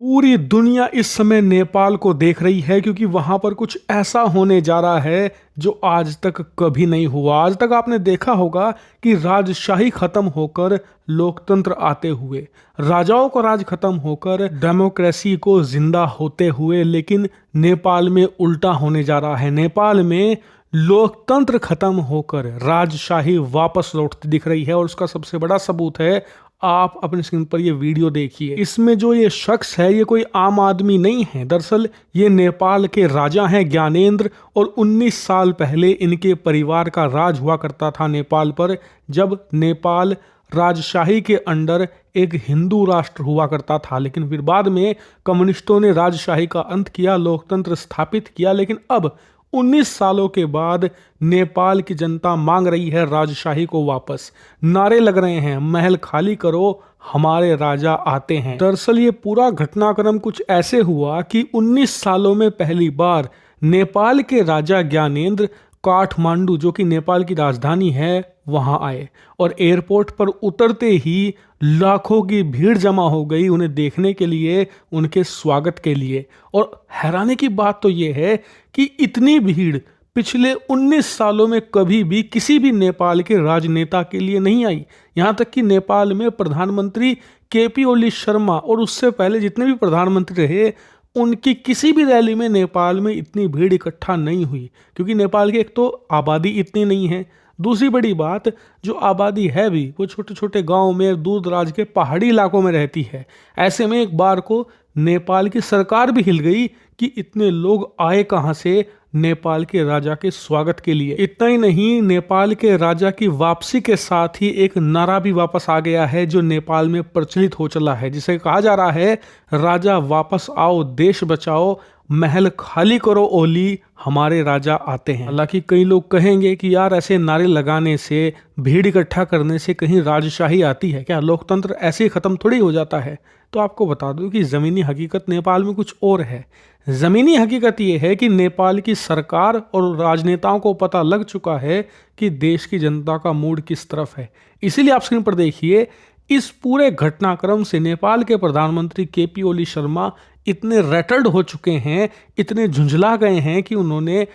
पूरी दुनिया इस समय नेपाल को देख रही है क्योंकि वहां पर कुछ ऐसा होने जा रहा है जो आज तक कभी नहीं हुआ। आज तक आपने देखा होगा कि राजशाही खत्म होकर लोकतंत्र आते हुए, राजाओं का राज खत्म होकर डेमोक्रेसी को जिंदा होते हुए, लेकिन नेपाल में उल्टा होने जा रहा है। नेपाल में लोकतंत्र खत्म होकर राजशाही वापस लौटती दिख रही है और उसका सबसे बड़ा सबूत है, आप अपने स्क्रीन पर ये वीडियो देखिए। इसमें जो ये शख्स है ये कोई आम आदमी नहीं है। दरअसल ये नेपाल के राजा हैं ज्ञानेंद्र, और 19 साल पहले इनके परिवार का राज हुआ करता था नेपाल पर, जब नेपाल राजशाही के अंडर एक हिंदू राष्ट्र हुआ करता था। लेकिन फिर बाद में कम्युनिस्टों ने राजशाही का अंत किया, लोकतंत्र स्थापित किया। लेकिन अब 19 सालों के बाद नेपाल की जनता मांग रही है राजशाही को वापस। नारे लग रहे हैं, महल खाली करो, हमारे राजा आते हैं। दरअसल ये पूरा घटनाक्रम कुछ ऐसे हुआ कि 19 सालों में पहली बार नेपाल के राजा ज्ञानेंद्र काठमांडू, जो कि नेपाल की राजधानी है, वहां आए और एयरपोर्ट पर उतरते ही लाखों की भीड़ जमा हो गई उन्हें देखने के लिए, उनके स्वागत के लिए। और हैरानी की बात तो यह है कि इतनी भीड़ पिछले 19 सालों में कभी भी किसी भी नेपाल के राजनेता के लिए नहीं आई। यहां तक कि नेपाल में प्रधानमंत्री केपी ओली शर्मा और उससे पहले जितने भी प्रधानमंत्री रहे, उनकी किसी भी रैली में नेपाल में इतनी भीड़ इकट्ठा नहीं हुई। क्योंकि नेपाल की एक तो आबादी इतनी नहीं है, दूसरी बड़ी बात, जो आबादी है भी वो छोटे छोटे गांव में, दूर दराज के पहाड़ी इलाकों में रहती है। ऐसे में एक बार को नेपाल की सरकार भी हिल गई कि इतने लोग आए कहां से नेपाल के राजा के स्वागत के लिए। इतना ही नहीं, नेपाल के राजा की वापसी के साथ ही एक नारा भी वापस आ गया है जो नेपाल में प्रचलित हो चला है, जिसे कहा जा रहा है, राजा वापस आओ, देश बचाओ, महल खाली करो ओली, हमारे राजा आते हैं। हालांकि कई लोग कहेंगे कि यार ऐसे नारे लगाने से, भीड़ इकट्ठा करने से कहीं राजशाही आती है क्या? लोकतंत्र ऐसे ही खत्म थोड़ी हो जाता है। तो आपको बता दूं कि जमीनी हकीकत नेपाल में कुछ और है। जमीनी हकीकत यह है कि नेपाल की सरकार और राजनेताओं को पता लग चुका है कि देश की जनता का मूड किस तरफ है। इसीलिए आप स्क्रीन पर देखिए, इस पूरे घटनाक्रम से नेपाल के प्रधानमंत्री केपी ओली शर्मा इतने रैटल्ड हो चुके हैं, इतने झुंझला गए हैं कि उन्होंने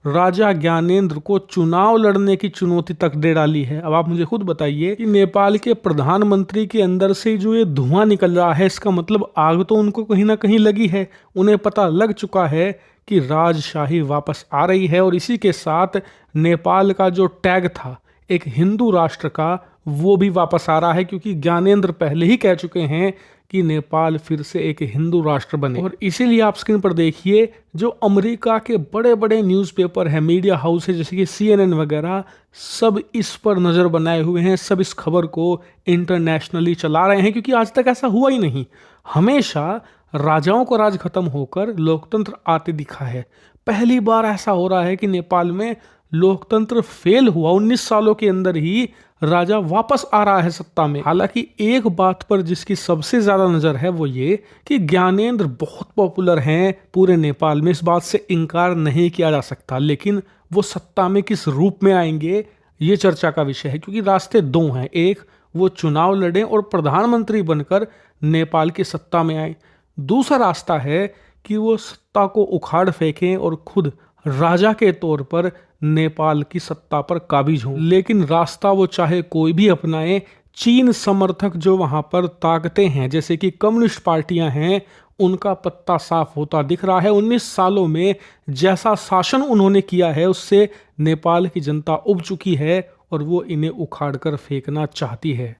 राजा ज्ञानेंद्र को चुनाव लड़ने की चुनौती तक दे डाली है। अब आप मुझे खुद बताइए कि नेपाल के प्रधानमंत्री के अंदर से जो ये धुआं निकल रहा है, इसका मतलब आग तो उनको कहीं ना कहीं लगी है। उन्हें पता लग चुका है कि राजशाही वापस आ रही है, और इसी के साथ नेपाल का जो टैग था एक हिंदू राष्ट्र का, वो भी वापस आ रहा है। क्योंकि ज्ञानेंद्र पहले ही कह चुके हैं कि नेपाल फिर से एक हिंदू राष्ट्र बने। और इसीलिए आप स्क्रीन पर देखिए, जो अमेरिका के बड़े बड़े न्यूज़पेपर हैं, मीडिया हाउस है जैसे कि CNN वगैरह, सब इस पर नज़र बनाए हुए हैं, सब इस खबर को इंटरनेशनली चला रहे हैं। क्योंकि आज तक ऐसा हुआ ही नहीं। हमेशा राजाओं का राज खत्म होकर लोकतंत्र आते दिखा है। पहली बार ऐसा हो रहा है कि नेपाल में लोकतंत्र फेल हुआ, 19 सालों के अंदर ही राजा वापस आ रहा है सत्ता में। हालांकि एक बात पर जिसकी सबसे ज्यादा नजर है वो ये कि ज्ञानेंद्र बहुत पॉपुलर हैं पूरे नेपाल में, इस बात से इनकार नहीं किया जा सकता। लेकिन वो सत्ता में किस रूप में आएंगे, ये चर्चा का विषय है। क्योंकि रास्ते दो हैं, एक वो चुनाव लड़ें और प्रधानमंत्री बनकर नेपाल की सत्ता में आए, दूसरा रास्ता है कि वो सत्ता को उखाड़ फेंकें और खुद राजा के तौर पर नेपाल की सत्ता पर काबिज हों। लेकिन रास्ता वो चाहे कोई भी अपनाए, चीन समर्थक जो वहां पर ताकतें हैं, जैसे कि कम्युनिस्ट पार्टियां हैं, उनका पत्ता साफ होता दिख रहा है। 19 सालों में जैसा शासन उन्होंने किया है उससे नेपाल की जनता उब चुकी है और वो इन्हें उखाड़ कर फेंकना चाहती है।